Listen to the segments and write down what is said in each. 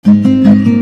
आगे बढ़ते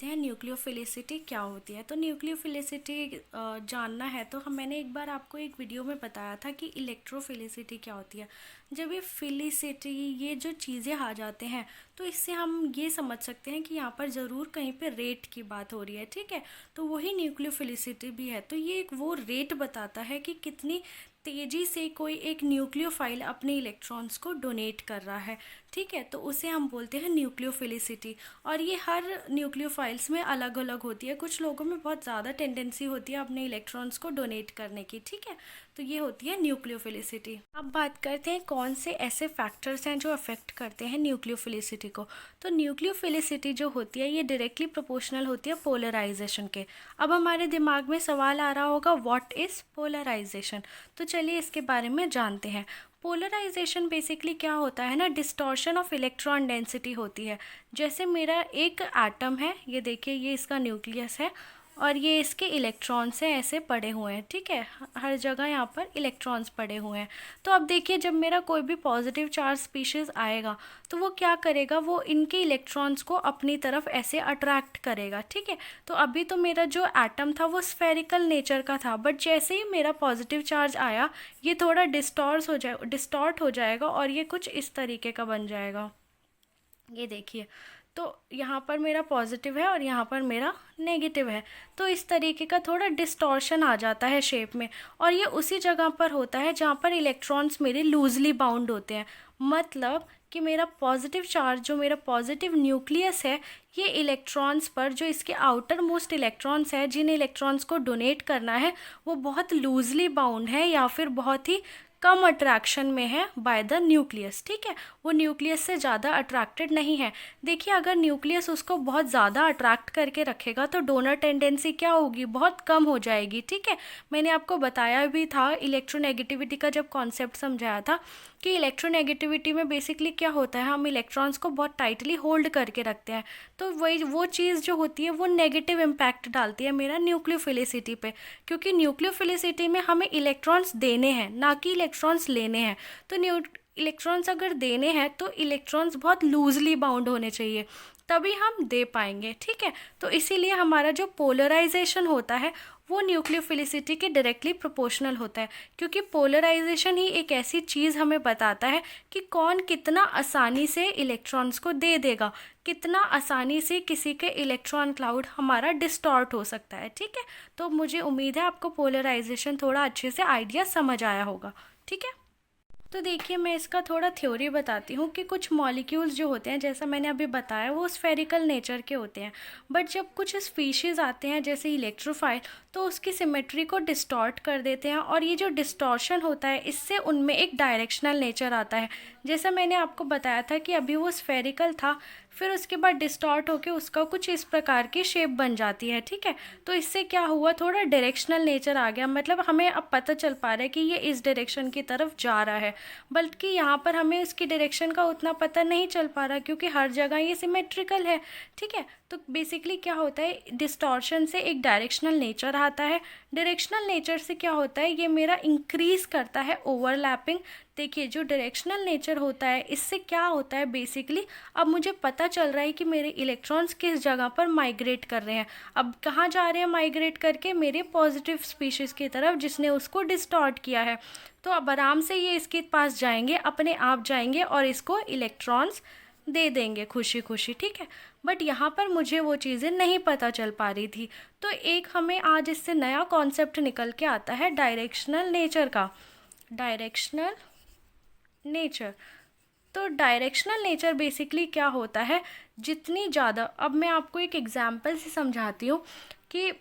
हैं। न्यूक्लियोफिलिसिटी क्या होती है? तो न्यूक्लियोफिलिसिटी जानना है तो मैंने एक बार आपको एक वीडियो में बताया था कि इलेक्ट्रोफिलिसिटी क्या होती है। जब ये फिलिसिटी ये जो चीज़ें आ जाते हैं तो इससे हम ये समझ सकते हैं कि यहाँ पर ज़रूर कहीं पे रेट की बात हो रही है, ठीक है। तो वही न्यूक्लियोफिलिसिटी भी है। तो ये एक वो रेट बताता है कि कितनी तेज़ी से कोई एक न्यूक्लियोफाइल अपने इलेक्ट्रॉन्स को डोनेट कर रहा है, ठीक है। तो उसे हम बोलते हैं न्यूक्लियोफिलिसिटी। और ये हर न्यूक्लियोफाइल्स में अलग अलग होती है। कुछ लोगों में बहुत ज़्यादा टेंडेंसी होती है अपने इलेक्ट्रॉन्स को डोनेट करने की, ठीक है। तो ये होती है न्यूक्लियोफिलिसिटी। अब बात करते हैं कौन से ऐसे फैक्टर्स हैं जो अफेक्ट करते हैं न्यूक्लियोफिलिसिटी को। तो न्यूक्लियोफिलिसिटी जो होती है ये डायरेक्टली प्रोपोर्शनल होती है पोलराइजेशन के। अब हमारे दिमाग में सवाल आ रहा होगा, व्हाट इज़ पोलराइजेशन? तो चलिए इसके बारे में जानते हैं। पोलराइजेशन बेसिकली क्या होता है ना, डिस्टॉर्शन ऑफ इलेक्ट्रॉन डेंसिटी होती है। जैसे मेरा एक एटम है, ये देखिए, ये इसका न्यूक्लियस है और ये इसके इलेक्ट्रॉन्स हैं ऐसे पड़े हुए हैं, ठीक है। हर जगह यहाँ पर इलेक्ट्रॉन्स पड़े हुए हैं। तो अब देखिए, जब मेरा कोई भी पॉजिटिव चार्ज स्पीशीज़ आएगा तो वो क्या करेगा, वो इनके इलेक्ट्रॉन्स को अपनी तरफ ऐसे अट्रैक्ट करेगा, ठीक है। तो अभी तो मेरा जो एटम था वो स्फेरिकल नेचर का था, बट जैसे ही मेरा पॉजिटिव चार्ज आया ये थोड़ा डिस्टॉर्ट हो जाएगा और ये कुछ इस तरीके का बन जाएगा। ये देखिए, तो यहाँ पर मेरा पॉजिटिव है और यहाँ पर मेरा नेगेटिव है। तो इस तरीके का थोड़ा डिस्टॉर्शन आ जाता है शेप में। और ये उसी जगह पर होता है जहाँ पर इलेक्ट्रॉन्स मेरे लूजली बाउंड होते हैं। मतलब कि मेरा पॉजिटिव चार्ज, जो मेरा पॉजिटिव न्यूक्लियस है, ये इलेक्ट्रॉन्स पर, जो इसके आउटर मोस्ट इलेक्ट्रॉन्स है, जिन इलेक्ट्रॉन्स को डोनेट करना है, वो बहुत लूजली बाउंड है या फिर बहुत ही कम अट्रैक्शन में है बाय द न्यूक्लियस, ठीक है। वो न्यूक्लियस से ज़्यादा अट्रैक्टेड नहीं है। देखिए, अगर न्यूक्लियस उसको बहुत ज़्यादा अट्रैक्ट करके रखेगा तो डोनर टेंडेंसी क्या होगी, बहुत कम हो जाएगी, ठीक है। मैंने आपको बताया भी था इलेक्ट्रोनेगेटिविटी का जब कॉन्सेप्ट समझाया था कि इलेक्ट्रोनेगेटिविटी में बेसिकली क्या होता है, हम इलेक्ट्रॉन्स को बहुत टाइटली होल्ड करके रखते हैं। तो वही वो चीज़ जो होती है वो नेगेटिव इम्पैक्ट डालती है मेरा न्यूक्लियोफिलिसिटी पे, क्योंकि न्यूक्लियोफिलिसिटी में हमें इलेक्ट्रॉन्स देने हैं ना कि इलेक्ट्रॉन्स लेने हैं। तो इलेक्ट्रॉन्स अगर देने हैं तो इलेक्ट्रॉन्स बहुत लूजली बाउंड होने चाहिए, तभी हम दे पाएंगे, ठीक है। तो इसीलिए हमारा जो पोलराइजेशन होता है वो न्यूक्लियोफिलिसिटी के डायरेक्टली प्रोपोर्शनल होता है, क्योंकि पोलराइजेशन ही एक ऐसी चीज़ हमें बताता है कि कौन कितना आसानी से इलेक्ट्रॉन्स को दे देगा, कितना आसानी से किसी के इलेक्ट्रॉन क्लाउड हमारा डिस्टॉर्ट हो सकता है, ठीक है। तो मुझे उम्मीद है आपको पोलराइजेशन थोड़ा अच्छे से आइडिया समझ आया होगा, ठीक है। तो देखिए, मैं इसका थोड़ा थ्योरी बताती हूँ कि कुछ मॉलिक्यूल्स जो होते हैं, जैसा मैंने अभी बताया, वो स्फेरिकल नेचर के होते हैं। बट जब कुछ स्पीशीज़ आते हैं जैसे इलेक्ट्रोफाइल, तो उसकी सिमेट्री को डिस्टॉर्ट कर देते हैं और ये जो डिस्टॉर्शन होता है इससे उनमें एक डायरेक्शनल नेचर आता है। जैसा मैंने आपको बताया था कि अभी वो स्फेरिकल था, फिर उसके बाद डिस्टॉर्ट होकर उसका कुछ इस प्रकार की शेप बन जाती है, ठीक है। तो इससे क्या हुआ, थोड़ा डायरेक्शनल नेचर आ गया। मतलब हमें अब पता चल पा रहा है कि ये इस डायरेक्शन की तरफ जा रहा है, बल्कि यहाँ पर हमें उसकी डायरेक्शन का उतना पता नहीं चल पा रहा क्योंकि हर जगह ये सिमेट्रिकल है, ठीक है। तो बेसिकली क्या होता है, डिस्टॉर्शन से एक डायरेक्शनल नेचर आता है। डायरेक्शनल नेचर से क्या होता है, ये मेरा इंक्रीज करता है ओवरलैपिंग। देखिए, जो डायरेक्शनल नेचर होता है इससे क्या होता है, बेसिकली अब मुझे पता चल रहा है कि मेरे इलेक्ट्रॉन्स किस जगह पर माइग्रेट कर रहे हैं। अब कहाँ जा रहे हैं माइग्रेट करके, मेरे पॉजिटिव स्पीशीज़ की तरफ जिसने उसको डिस्टॉर्ट किया है। तो अब आराम से ये इसके पास जाएंगे, अपने आप जाएंगे और इसको इलेक्ट्रॉन्स दे देंगे खुशी खुशी, ठीक है। बट यहाँ पर मुझे वो चीज़ें नहीं पता चल पा रही थी। तो एक हमें आज इससे नया कॉन्सेप्ट निकल के आता है डायरेक्शनल नेचर का। डायरेक्शनल नेचर, तो डायरेक्शनल नेचर बेसिकली क्या होता है, जितनी ज़्यादा, अब मैं आपको एक एग्जांपल से समझाती हूँ कि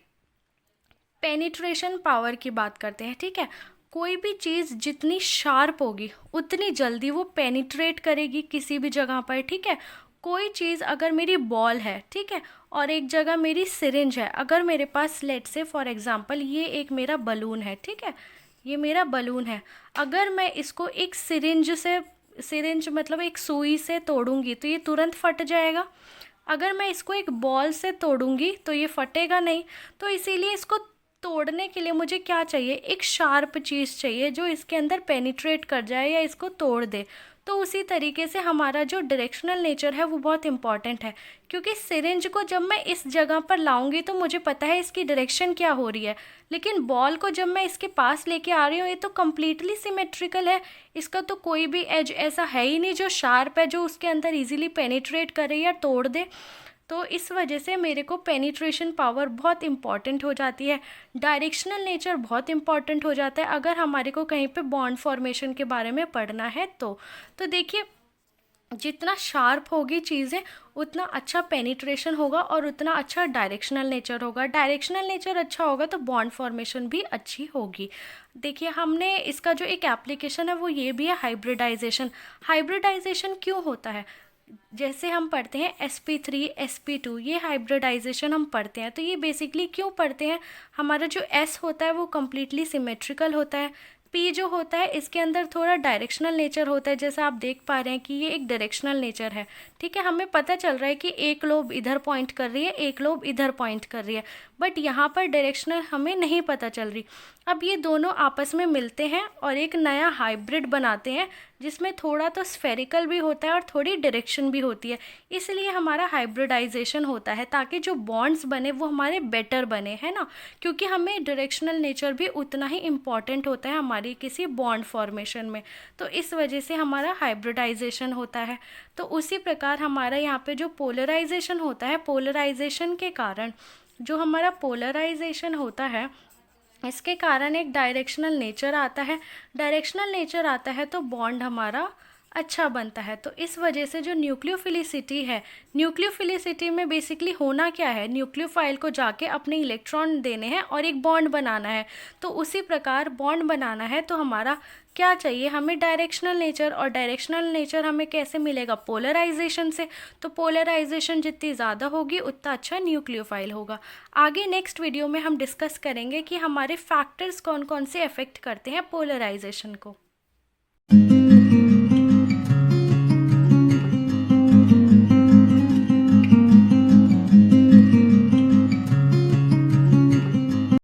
पेनिट्रेशन पावर की बात करते हैं, ठीक है। कोई भी चीज़ जितनी शार्प होगी उतनी जल्दी वो पेनिट्रेट करेगी किसी भी जगह पर, ठीक है। कोई चीज़ अगर मेरी बॉल है, ठीक है, और एक जगह मेरी सिरिंज है, अगर मेरे पास लेट से फॉर एग्जांपल ये एक मेरा बलून है, ठीक है, ये मेरा बलून है, अगर मैं इसको एक सिरिंज मतलब एक सुई से तोड़ूंगी तो ये तुरंत फट जाएगा। अगर मैं इसको एक बॉल से तोड़ूंगी तो ये फटेगा नहीं। तो इसीलिए इसको तोड़ने के लिए मुझे क्या चाहिए, एक शार्प चीज़ चाहिए जो इसके अंदर पेनिट्रेट कर जाए या इसको तोड़ दे। तो उसी तरीके से हमारा जो डायरेक्शनल नेचर है वो बहुत इंपॉर्टेंट है, क्योंकि सिरिंज को जब मैं इस जगह पर लाऊंगी तो मुझे पता है इसकी डायरेक्शन क्या हो रही है, लेकिन बॉल को जब मैं इसके पास लेके आ रही हूँ ये तो कम्प्लीटली सिमेट्रिकल है, इसका तो कोई भी एज ऐसा है ही नहीं जो शार्प है, जो उसके अंदर इजीली पेनिट्रेट करे या तोड़ दे। तो इस वजह से मेरे को पेनिट्रेशन पावर बहुत इंपॉर्टेंट हो जाती है, डायरेक्शनल नेचर बहुत इंपॉर्टेंट हो जाता है अगर हमारे को कहीं पे बॉन्ड फॉर्मेशन के बारे में पढ़ना है तो देखिए, जितना शार्प होगी चीज़ें उतना अच्छा पेनिट्रेशन होगा और उतना अच्छा डायरेक्शनल नेचर होगा, डायरेक्शनल नेचर अच्छा होगा तो बॉन्ड फॉर्मेशन भी अच्छी होगी। देखिए, हमने इसका जो एक एप्लीकेशन है वो ये भी है, हाइब्रिडाइजेशन। हाइब्रिडाइजेशन क्यों होता है, जैसे हम पढ़ते हैं sp3 sp2, ये हाइब्रिडाइजेशन हम पढ़ते हैं, तो ये बेसिकली क्यों पढ़ते हैं, हमारा जो s होता है वो कम्प्लीटली सिमेट्रिकल होता है, p जो होता है इसके अंदर थोड़ा डायरेक्शनल नेचर होता है, जैसे आप देख पा रहे हैं कि ये एक डायरेक्शनल नेचर है। ठीक है, हमें पता चल रहा है कि एक लोब इधर पॉइंट कर रही है, एक लोब इधर पॉइंट कर रही है, बट यहाँ पर डायरेक्शनल हमें नहीं पता चल रही। अब ये दोनों आपस में मिलते हैं और एक नया हाइब्रिड बनाते हैं जिसमें थोड़ा तो स्फेरिकल भी होता है और थोड़ी डायरेक्शन भी होती है, इसलिए हमारा हाइब्रिडाइजेशन होता है ताकि जो बॉन्ड्स बने वो हमारे बेटर बने, है ना, क्योंकि हमें डायरेक्शनल नेचर भी उतना ही इम्पॉर्टेंट होता है हमारी किसी बॉन्ड फॉर्मेशन में, तो इस वजह से हमारा हाइब्रिडाइजेशन होता है। तो उसी प्रकार हमारा यहाँ पे जो पोलराइजेशन होता है, पोलराइजेशन के कारण जो हमारा पोलराइजेशन होता है इसके कारण एक डायरेक्शनल नेचर आता है, डायरेक्शनल नेचर आता है तो बॉन्ड हमारा अच्छा बनता है। तो इस वजह से जो न्यूक्लियोफिलिसिटी है, न्यूक्लियोफिलिसिटी में बेसिकली होना क्या है, न्यूक्लियोफाइल को जाके अपने इलेक्ट्रॉन देने हैं और एक बॉन्ड बनाना है, तो उसी प्रकार बॉन्ड बनाना है तो हमारा क्या चाहिए, हमें डायरेक्शनल नेचर, और डायरेक्शनल नेचर हमें कैसे मिलेगा, पोलराइजेशन से। तो पोलराइजेशन जितनी ज़्यादा होगी उतना अच्छा न्यूक्लियोफाइल होगा। आगे नेक्स्ट वीडियो में हम डिस्कस करेंगे कि हमारे फैक्टर्स कौन कौन से अफेक्ट करते हैं पोलराइजेशन को।